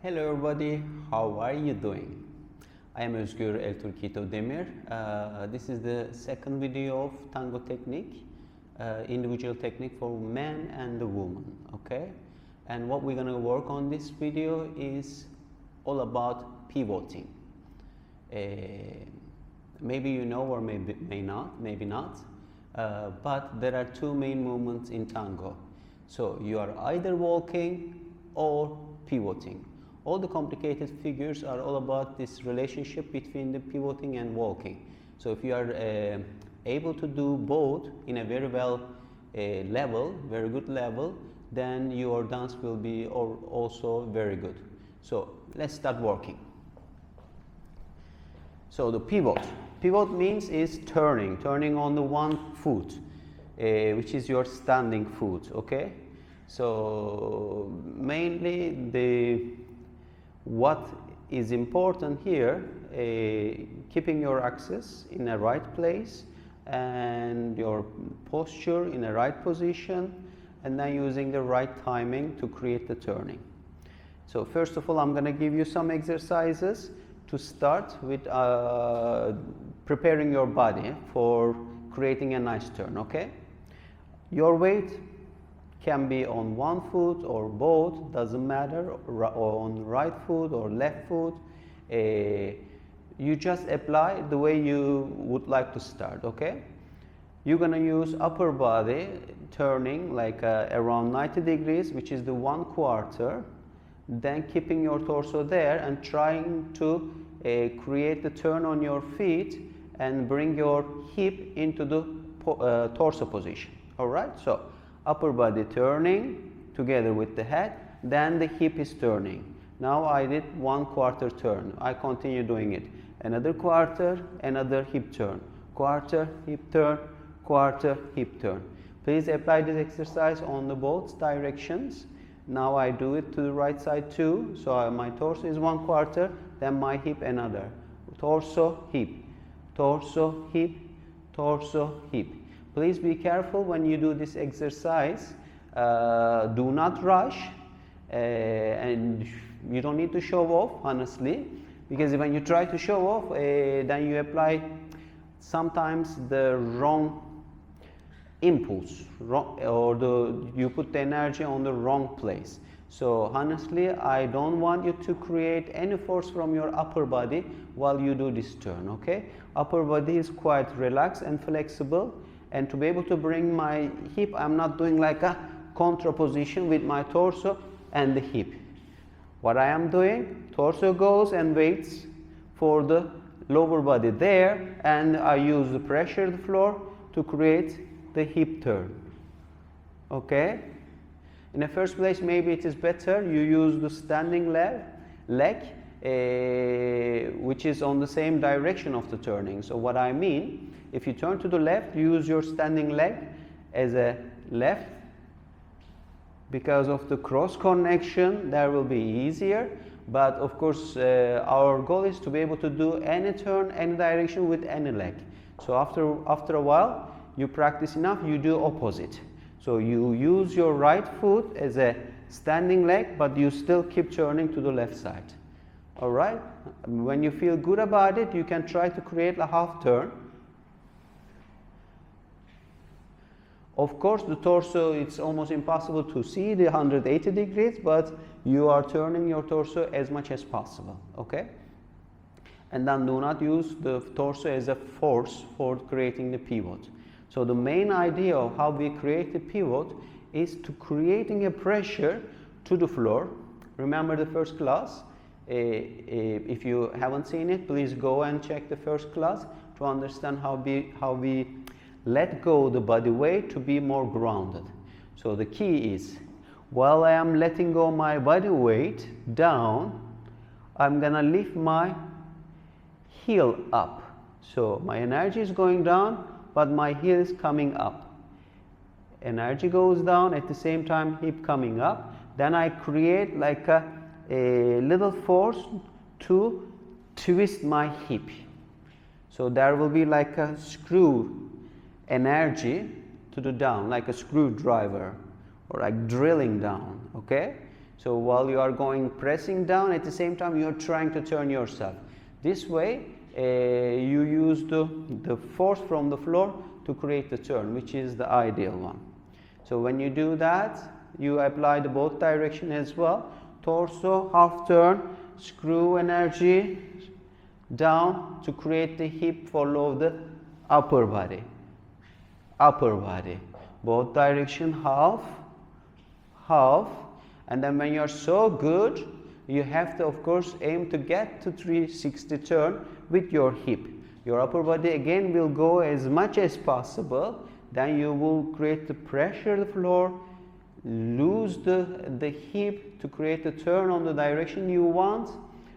Hello everybody, how are you doing? I am Özgür Turquito Demir. This is the second video of tango technique, individual technique for man and the woman, okay? And what we're gonna work on this video is all about pivoting. Maybe you know or maybe not, but there are two main movements in tango. So you are either walking or pivoting. All the complicated figures are all about this relationship between the pivoting and walking. So if you are able to do both in a very good level, then your dance will be also very good. So let's start working. So the pivot means is turning on the one foot, which is your standing foot, okay? So mainly what is important here, keeping your axis in a right place and your posture in a right position, and then using the right timing to create the turning. So first of all, I'm going to give you some exercises to start with preparing your body for creating a nice turn, okay? Your weight can be on one foot or both, doesn't matter, or on right foot or left foot. You just apply the way you would like to start, okay? You're gonna use upper body turning like around 90 degrees, which is the 1/4, then keeping your torso there and trying to create the turn on your feet and bring your hip into the torso position, all right? So upper body turning together with the head, then the hip is turning. Now I did 1/4 turn. I continue doing it. Another quarter, another hip turn. Quarter, hip turn, quarter, hip turn. Please apply this exercise on the both directions. Now I do it to the right side too. So my torso is 1/4, then my hip another. Torso, hip, torso, hip, torso, hip. Please be careful when you do this exercise. Do not rush, and you don't need to show off, honestly, because when you try to show off, then you apply sometimes the wrong impulse, or you put the energy on the wrong place. So honestly, I don't want you to create any force from your upper body while you do this turn, okay? Upper body is quite relaxed and flexible. And to be able to bring my hip, I'm not doing like a contra position with my torso and the hip. What I am doing, torso goes and waits for the lower body there, and I use the pressure of the floor to create the hip turn, okay? In the first place, maybe it is better you use the standing leg, which is on the same direction of the turning. So what I mean, if you turn to the left, use your standing leg as a left. Because of the cross connection, that will be easier. But of course, our goal is to be able to do any turn, any direction with any leg. So after a while, you practice enough, you do opposite. So you use your right foot as a standing leg, but you still keep turning to the left side. All right? When you feel good about it, you can try to create a half turn. Of course, the torso, it's almost impossible to see the 180 degrees, but you are turning your torso as much as possible, okay? And then do not use the torso as a force for creating the pivot. So the main idea of how we create the pivot is to creating a pressure to the floor. Remember the first class? If you haven't seen it, please go and check the first class to understand how we let go the body weight to be more grounded. So the key is, while I am letting go my body weight down, I'm gonna lift my heel up. So my energy is going down, but my heel is coming up. Energy goes down, at the same time hip coming up. Then I create like a little force to twist my hip. So there will be like a screw energy to the down, like a screwdriver or like drilling down, okay? So while you are going pressing down, at the same time you are trying to turn yourself. This way you use the force from the floor to create the turn, which is the ideal one. So when you do that, you apply the both direction as well. Torso, half turn, screw energy down to create the hip follow the upper body. Upper body. Both direction, half, half. And then when you're so good, you have to of course aim to get to 360 turn with your hip. Your upper body again will go as much as possible. Then you will create the pressure the floor, lose the hip to create a turn on the direction you want,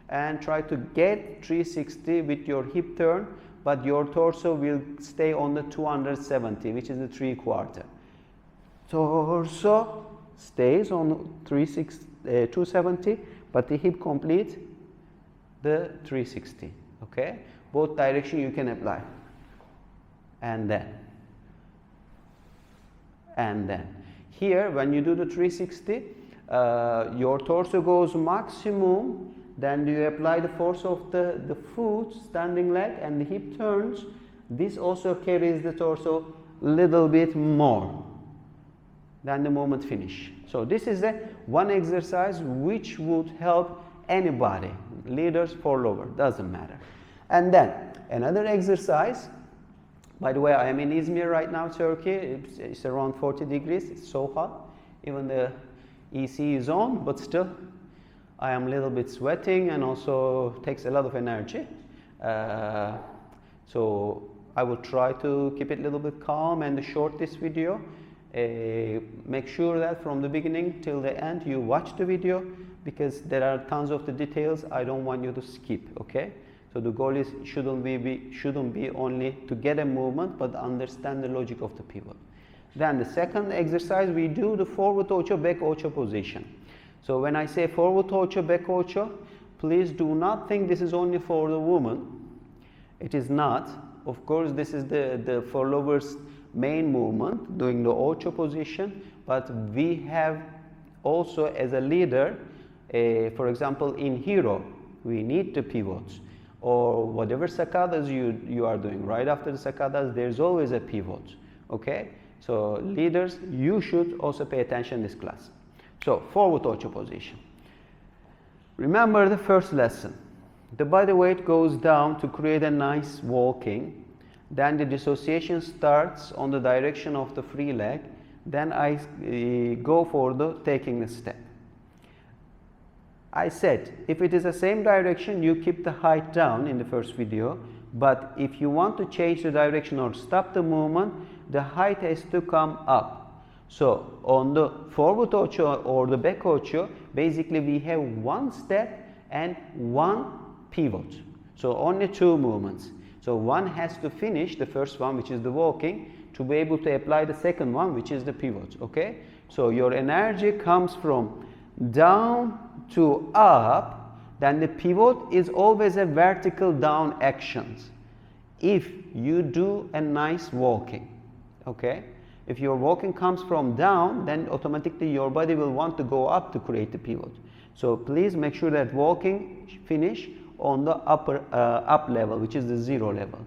and try to get 360 with your hip turn, but your torso will stay on the 270, which is the 3/4. Torso stays on 270, but the hip complete the 360. Okay, both direction you can apply, and then here when you do the 360, your torso goes maximum. Then you apply the force of the foot, standing leg, and the hip turns. This also carries the torso little bit more than the moment finish. So this is the one exercise which would help anybody, leaders, follower, doesn't matter. And then another exercise. By the way, I am in Izmir right now, Turkey. It's around 40 degrees. It's so hot. Even the EC is on, but still I am a little bit sweating and also takes a lot of energy. So I will try to keep it a little bit calm and short this video. Make sure that from the beginning till the end you watch the video, because there are tons of the details I don't want you to skip. Okay, so the goal is shouldn't be only to get a movement, but understand the logic of the pivot. Then the second exercise, we do the forward ocho, back ocho position. So when I say forward ocho, back ocho, please do not think this is only for the woman. It is not. Of course, this is the followers' main movement, doing the ocho position, but we have also as a leader, for example in hero, we need the pivots, or whatever sacadas you are doing. Right after the sacadas, there's always a pivot. Okay, so leaders, you should also pay attention in this class. So forward ocho position. Remember the first lesson. The body weight goes down to create a nice walking. Then the dissociation starts on the direction of the free leg. Then I go for the taking the step. I said if it is the same direction, you keep the height down in the first video, but if you want to change the direction or stop the movement, the height has to come up. So on the forward ocho or the back ocho, basically we have one step and one pivot. So only two movements. So one has to finish the first one, which is the walking, to be able to apply the second one, which is the pivot. Okay, so your energy comes from down to up. Then the pivot is always a vertical down actions if you do a nice walking. Okay, if your walking comes from down, then automatically your body will want to go up to create the pivot. So please make sure that walking finish on the upper up level, which is the zero level.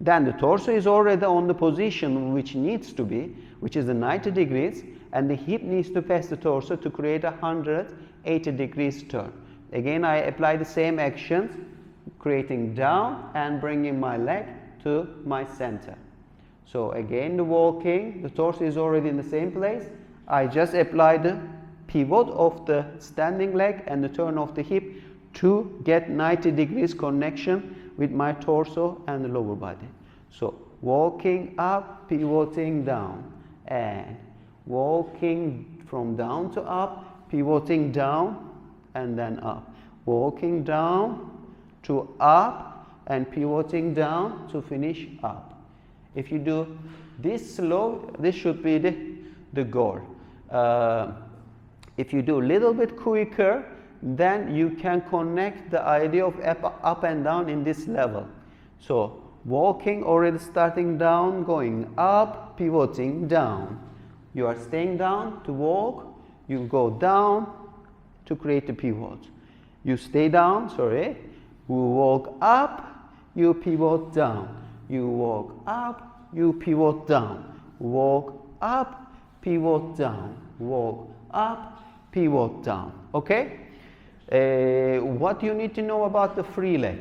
Then the torso is already on the position which needs to be, which is the 90 degrees, and the hip needs to pass the torso to create a 180 degrees turn. Again, I apply the same actions, creating down and bringing my leg to my center. So again, the walking, the torso is already in the same place. I just apply the pivot of the standing leg and the turn of the hip to get 90 degrees connection with my torso and the lower body. So walking up, pivoting down, and walking from down to up, pivoting down and then up. Walking down to up and pivoting down to finish up. If you do this slow, this should be the goal. If you do a little bit quicker, then you can connect the idea of up and down in this level. So walking, already starting down, going up, pivoting down. You are staying down to walk, you go down to create the pivot. You stay down, sorry, you walk up, you pivot down. You walk up, you pivot down. Walk up, pivot down. Walk up, pivot down. Okay? What you need to know about the free leg.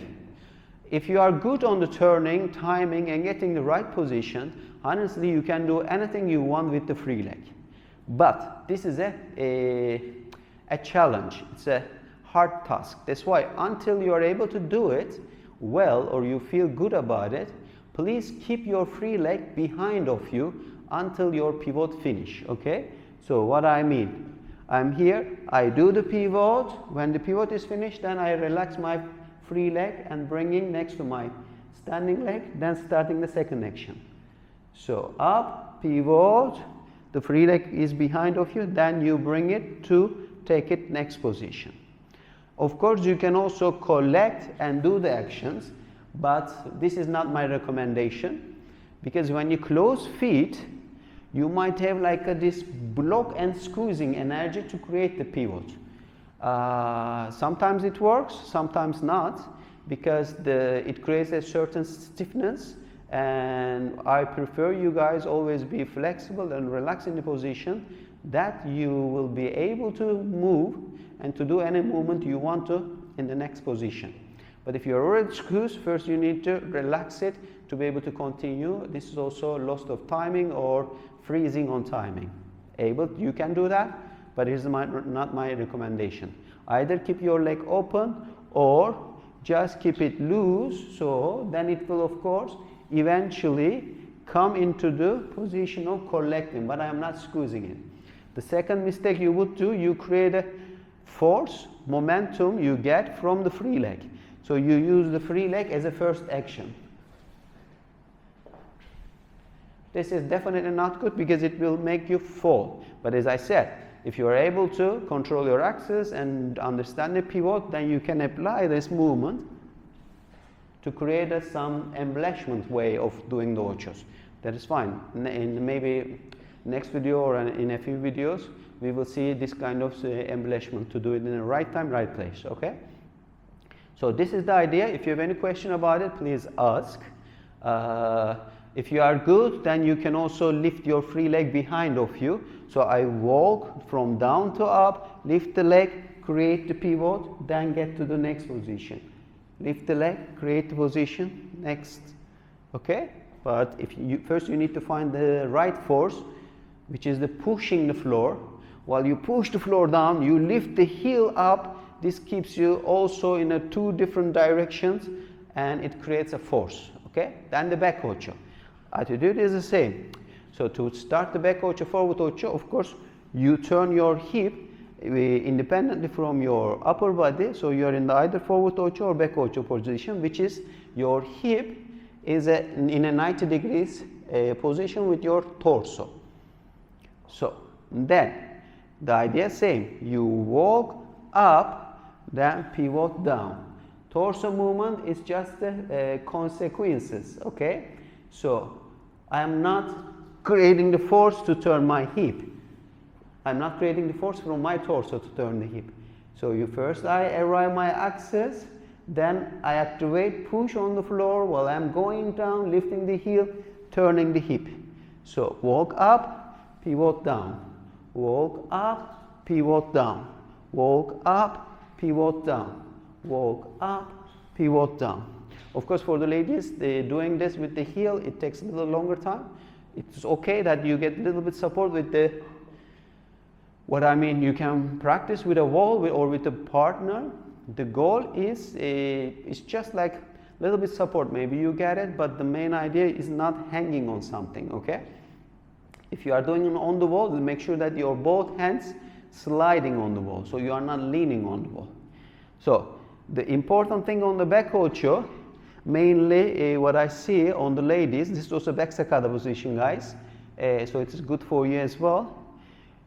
If you are good on the turning, timing, and getting the right position, honestly, you can do anything you want with the free leg. But this is a challenge. It's a hard task. That's why until you are able to do it well or you feel good about it, please keep your free leg behind of you until your pivot finish. Okay? So what I mean, I'm here, I do the pivot. When the pivot is finished, then I relax my free leg and bring in next to my standing leg, then starting the second action. So up, pivot, the free leg is behind of you, then you bring it to take it next position. Of course, you can also collect and do the actions, but this is not my recommendation, because when you close feet, you might have like this block and squeezing energy to create the pivot. Sometimes it works, sometimes not, because it creates a certain stiffness, and I prefer you guys always be flexible and relax in the position that you will be able to move and to do any movement you want to in the next position. But if you're already squeezed, first you need to relax it to be able to continue. This is also loss of timing or freezing on timing. You can do that, but it is not my recommendation. Either keep your leg open or just keep it loose, so then it will of course eventually come into the position of collecting, but I am not squeezing it. The second mistake you would do, you create a force, momentum you get from the free leg. So you use the free leg as a first action. This is definitely not good because it will make you fall. But as I said, if you are able to control your axis and understand the pivot, then you can apply this movement to create some embellishment way of doing the ochos. That is fine. In maybe next video or in a few videos, we will see this kind of embellishment to do it in the right time, right place. Okay? So this is the idea. If you have any question about it, please ask. If you are good, then you can also lift your free leg behind of you. So I walk from down to up, lift the leg, create the pivot, then get to the next position. Lift the leg, create the position, next. Okay? But first you need to find the right force, which is the pushing the floor. While you push the floor down, you lift the heel up. This keeps you also in two different directions, and it creates a force. Okay? Then the back ocho. Attitude is the same. So to start the back ocho, forward ocho, of course, you turn your hip independently from your upper body. So you are in the either forward ocho or back ocho position, which is your hip is in a 90 degrees position with your torso. So then the idea is same. You walk up, then pivot down. Torso movement is just the consequences. Okay? So I am not creating the force to turn my hip. I am not creating the force from my torso to turn the hip. So I arrive my axis, then I activate, push on the floor while I am going down, lifting the heel, turning the hip. So walk up, pivot down. Walk up, pivot down. Walk up, pivot down. Walk up, pivot down. Of course, for the ladies, doing this with the heel, it takes a little longer time. It's okay that you get a little bit support with you can practice with a wall or with a partner. The goal is just like a little bit support. Maybe you get it, but the main idea is not hanging on something, okay? If you are doing it on the wall, make sure that your both hands sliding on the wall, so you are not leaning on the wall. So the important thing on the back ocho, mainly what I see on the ladies, this is also back sacada position, guys, so it is good for you as well.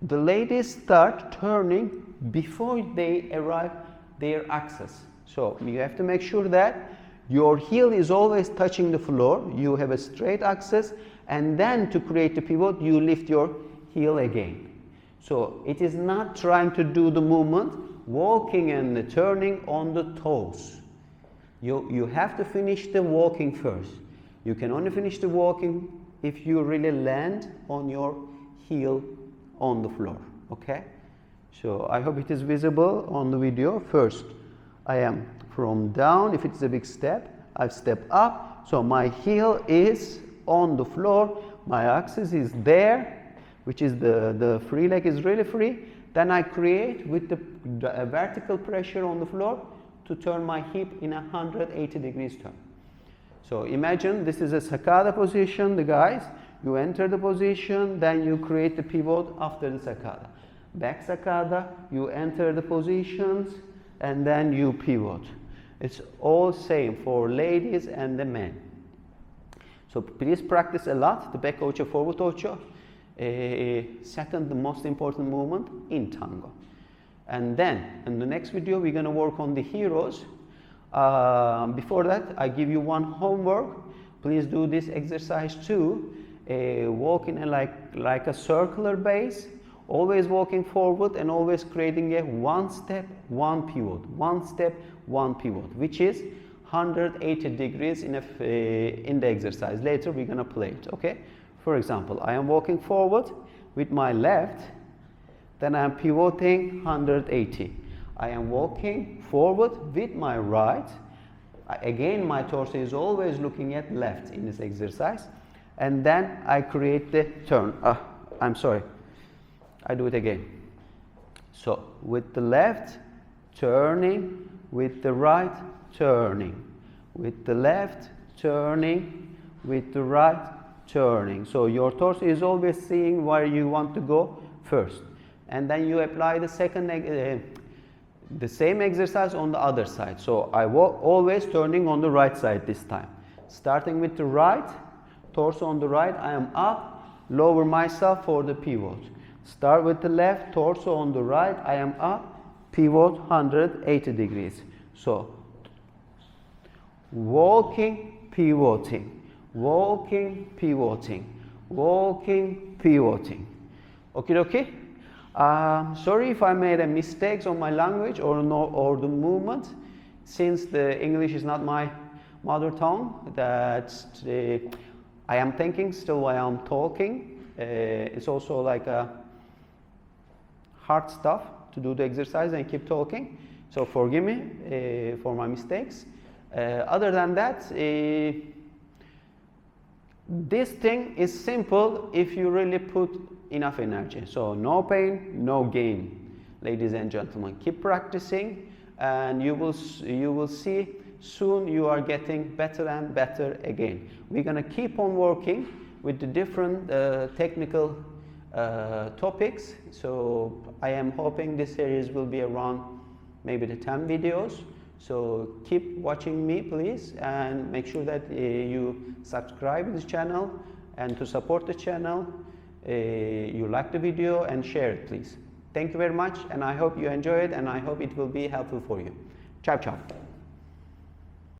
The ladies start turning before they arrive their axis. So you have to make sure that your heel is always touching the floor, you have a straight axis, and then to create the pivot, you lift your heel again. So it is not trying to do the movement walking and turning on the toes. You have to finish the walking first. You can only finish the walking if you really land on your heel on the floor, okay? So I hope it is visible on the video. First, I am from down. If it's a big step, I step up. So my heel is on the floor. My axis is there, which is the free leg is really free. Then I create with the vertical pressure on the floor to turn my hip in a 180 degrees turn. So imagine this is a sakata position, the guys. You enter the position, then you create the pivot after the sakata. Back sakata, you enter the positions, and then you pivot. It's all same for ladies and the men. So please practice a lot the back ocho, forward ocho. Second, the most important movement in tango. And then in the next video we're going to work on the heroes. Before that, I give you one homework. Please do this exercise too. Walk in like a circular base, always walking forward and always creating a one step, one pivot, one step, one pivot, which is 180 degrees in the exercise. Later we're going to play it, okay? For example, I am walking forward with my left, then I am pivoting 180. I am walking forward with my right. Again, my torso is always looking at left in this exercise. And then I create the turn. I'm sorry. I do it again. So with the left, turning. With the right, turning. With the left, turning. With the right, turning. So your torso is always seeing where you want to go first. And then you apply the second the same exercise on the other side. So I walk always turning on the right side this time. Starting with the right, torso on the right, I am up, lower myself for the pivot. Start with the left, torso on the right, I am up, pivot 180 degrees. So walking, pivoting, walking, pivoting, walking, pivoting. Okay, okay? Sorry if I made a mistakes on my language or the movement, since the English is not my mother tongue. That I am thinking still while I'm talking. It's also like a hard stuff to do the exercise and keep talking. So forgive me for my mistakes. Other than that, this thing is simple if you really put enough energy. So no pain, no gain, ladies and gentlemen. Keep practicing, and you will see soon you are getting better and better again. We're gonna keep on working with the different technical topics. So I am hoping this series will be around maybe the 10 videos. So keep watching me, please, and make sure that you subscribe to this channel, and to support the channel, you like the video and share it, please. Thank you very much, and I hope you enjoy it, and I hope it will be helpful for you. Ciao, ciao.